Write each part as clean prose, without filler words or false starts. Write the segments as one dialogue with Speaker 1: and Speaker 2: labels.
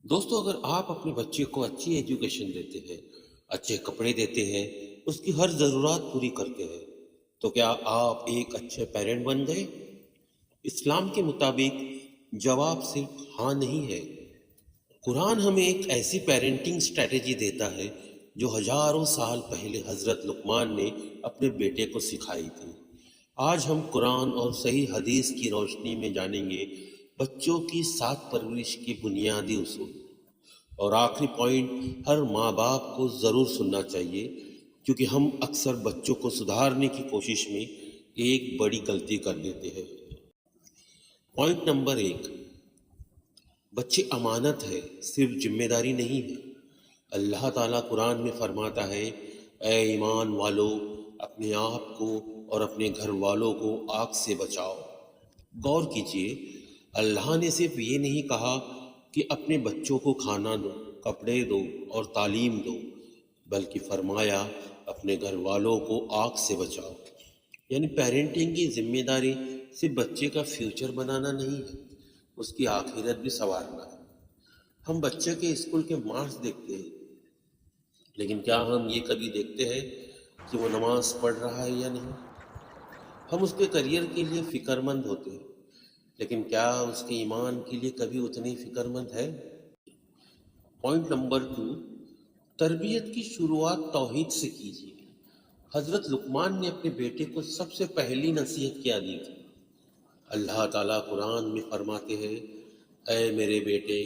Speaker 1: دوستو، اگر آپ اپنے بچے کو اچھی ایجوکیشن دیتے ہیں، اچھے کپڑے دیتے ہیں، اس کی ہر ضرورت پوری کرتے ہیں، تو کیا آپ ایک اچھے پیرنٹ بن گئے؟ اسلام کے مطابق جواب صرف ہاں نہیں ہے۔ قرآن ہمیں ایک ایسی پیرنٹنگ سٹریٹجی دیتا ہے جو ہزاروں سال پہلے حضرت لقمان نے اپنے بیٹے کو سکھائی تھی۔ آج ہم قرآن اور صحیح حدیث کی روشنی میں جانیں گے بچوں کی سات پرورش کی بنیادی اصول۔ اور آخری پوائنٹ ہر ماں باپ کو ضرور سننا چاہیے، کیونکہ ہم اکثر بچوں کو سدھارنے کی کوشش میں ایک بڑی غلطی کر دیتے ہیں۔ پوائنٹ نمبر 1، بچے امانت ہے، صرف ذمہ داری نہیں ہے۔ اللہ تعالیٰ قرآن میں فرماتا ہے، اے ایمان والو، اپنے آپ کو اور اپنے گھر والوں کو آگ سے بچاؤ۔ غور کیجئے، اللہ نے صرف یہ نہیں کہا کہ اپنے بچوں کو کھانا دو، کپڑے دو اور تعلیم دو، بلکہ فرمایا اپنے گھر والوں کو آگ سے بچاؤ۔ یعنی پیرنٹنگ کی ذمہ داری صرف بچے کا فیوچر بنانا نہیں ہے، اس کی آخرت بھی سنوارنا ہے۔ ہم بچے کے اسکول کے مارکس دیکھتے ہیں، لیکن کیا ہم یہ کبھی دیکھتے ہیں کہ وہ نماز پڑھ رہا ہے یا نہیں؟ ہم اس کے کریئر کے لیے فکر مند ہوتے ہیں، لیکن کیا اس کے ایمان کے لیے کبھی اتنی فکر مند ہے؟ پوائنٹ نمبر 2، تربیت کی شروعات توحید سے کیجیے۔ حضرت لقمان نے اپنے بیٹے کو سب سے پہلی نصیحت کیا دی تھی؟ اللہ تعالیٰ قرآن میں فرماتے ہیں، اے میرے بیٹے،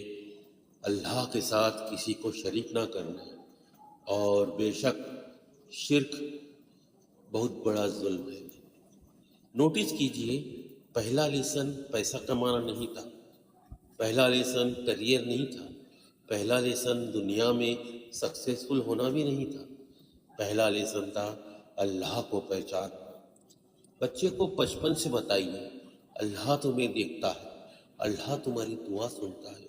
Speaker 1: اللہ کے ساتھ کسی کو شریک نہ کرنا، اور بے شک شرک بہت بڑا ظلم ہے۔ نوٹس کیجئے، پہلا لیسن پیسہ کمانا نہیں تھا، پہلا لیسن کریئر نہیں تھا، پہلا لیسن دنیا میں سکسیسفل ہونا بھی نہیں تھا، پہلا لیسن تھا اللہ کو پہچاننا۔ بچے کو بچپن سے بتائیے، اللہ تمہیں دیکھتا ہے، اللہ تمہاری دعا سنتا ہے،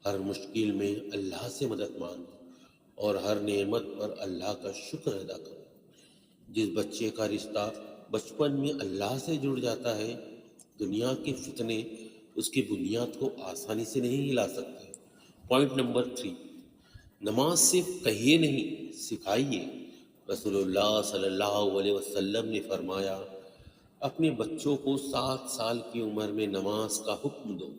Speaker 1: ہر مشکل میں اللہ سے مدد مانگو اور ہر نعمت پر اللہ کا شکر ادا کرو۔ جس بچے کا رشتہ بچپن میں اللہ سے جڑ جاتا ہے، دنیا کے فتنے اس کی بنیاد کو آسانی سے نہیں ہلا سکتے۔ پوائنٹ نمبر 3، نماز صرف کہیے نہیں، سکھائیے۔ رسول اللہ صلی اللہ علیہ وسلم نے فرمایا، اپنے بچوں کو 7 سال کی عمر میں نماز کا حکم دو۔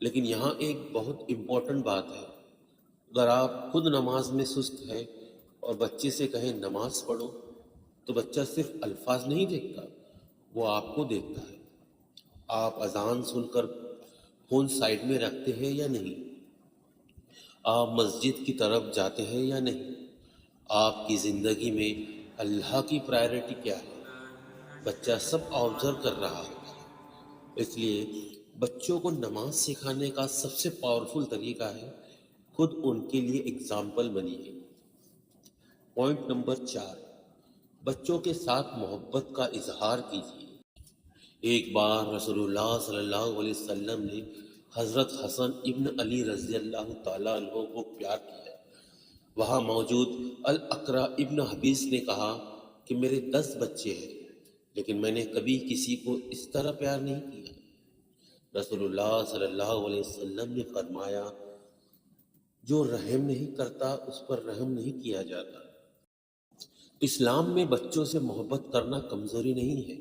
Speaker 1: لیکن یہاں ایک بہت امپورٹنٹ بات ہے، اگر آپ خود نماز میں سست ہیں اور بچے سے کہیں نماز پڑھو، تو بچہ صرف الفاظ نہیں دیکھتا، وہ آپ کو دیکھتا ہے۔ آپ اذان سن کر فون سائڈ میں رکھتے ہیں یا نہیں؟ آپ مسجد کی طرف جاتے ہیں یا نہیں؟ آپ کی زندگی میں اللہ کی پرائرٹی کیا ہے؟ بچہ سب آبزرو کر رہا ہوتا ہے۔ اس لیے بچوں کو نماز سکھانے کا سب سے پاورفل طریقہ ہے خود ان کے لیے اگزامپل بنیے۔ پوائنٹ نمبر 4، بچوں کے ساتھ محبت کا اظہار کیجیے۔ ایک بار رسول اللہ صلی اللہ علیہ وسلم نے حضرت حسن ابن علی رضی اللہ تعالیٰ عنہ کو پیار کیا۔ وہاں موجود الاقرع ابن حبیس نے کہا کہ میرے 10 بچے ہیں، لیکن میں نے کبھی کسی کو اس طرح پیار نہیں کیا۔ رسول اللہ صلی اللہ علیہ وسلم نے فرمایا، جو رحم نہیں کرتا اس پر رحم نہیں کیا جاتا۔ اسلام میں بچوں سے محبت کرنا کمزوری نہیں ہے۔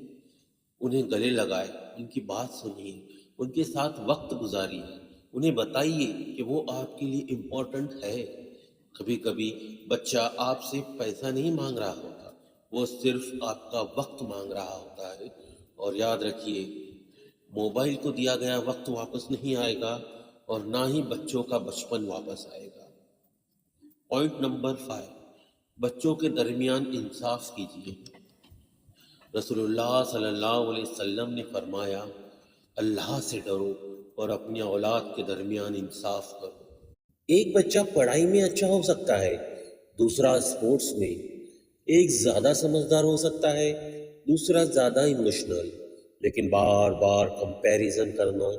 Speaker 1: انہیں گلے لگائے، ان کی بات سنیے، ان کے ساتھ وقت گزاریے، انہیں بتائیے کہ وہ آپ کے لیے امپورٹنٹ ہے۔ کبھی کبھی بچہ آپ سے پیسہ نہیں مانگ رہا ہوتا، وہ صرف آپ کا وقت مانگ رہا ہوتا ہے۔ اور یاد رکھیے، موبائل کو دیا گیا وقت واپس نہیں آئے گا، اور نہ ہی بچوں کا بچپن واپس آئے گا۔ پوائنٹ نمبر 5، بچوں کے درمیان انصاف کیجیے۔ رسول اللہ صلی اللہ علیہ وسلم نے فرمایا، اللہ سے ڈرو اور اپنی اولاد کے درمیان انصاف کرو۔ ایک بچہ پڑھائی میں اچھا ہو سکتا ہے، دوسرا اسپورٹس میں، ایک زیادہ سمجھدار ہو سکتا ہے، دوسرا زیادہ ایموشنل، لیکن بار بار کمپیریزن کرنا،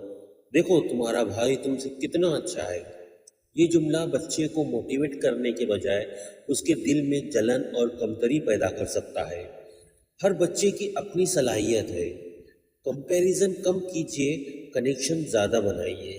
Speaker 1: دیکھو تمہارا بھائی تم سے کتنا اچھا ہے، یہ جملہ بچے کو موٹیویٹ کرنے کے بجائے اس کے دل میں جلن اور کمتری پیدا کر سکتا ہے۔ ہر بچے کی اپنی صلاحیت ہے، کمپیریزن کم کیجیے، کنیکشن زیادہ بنائیے۔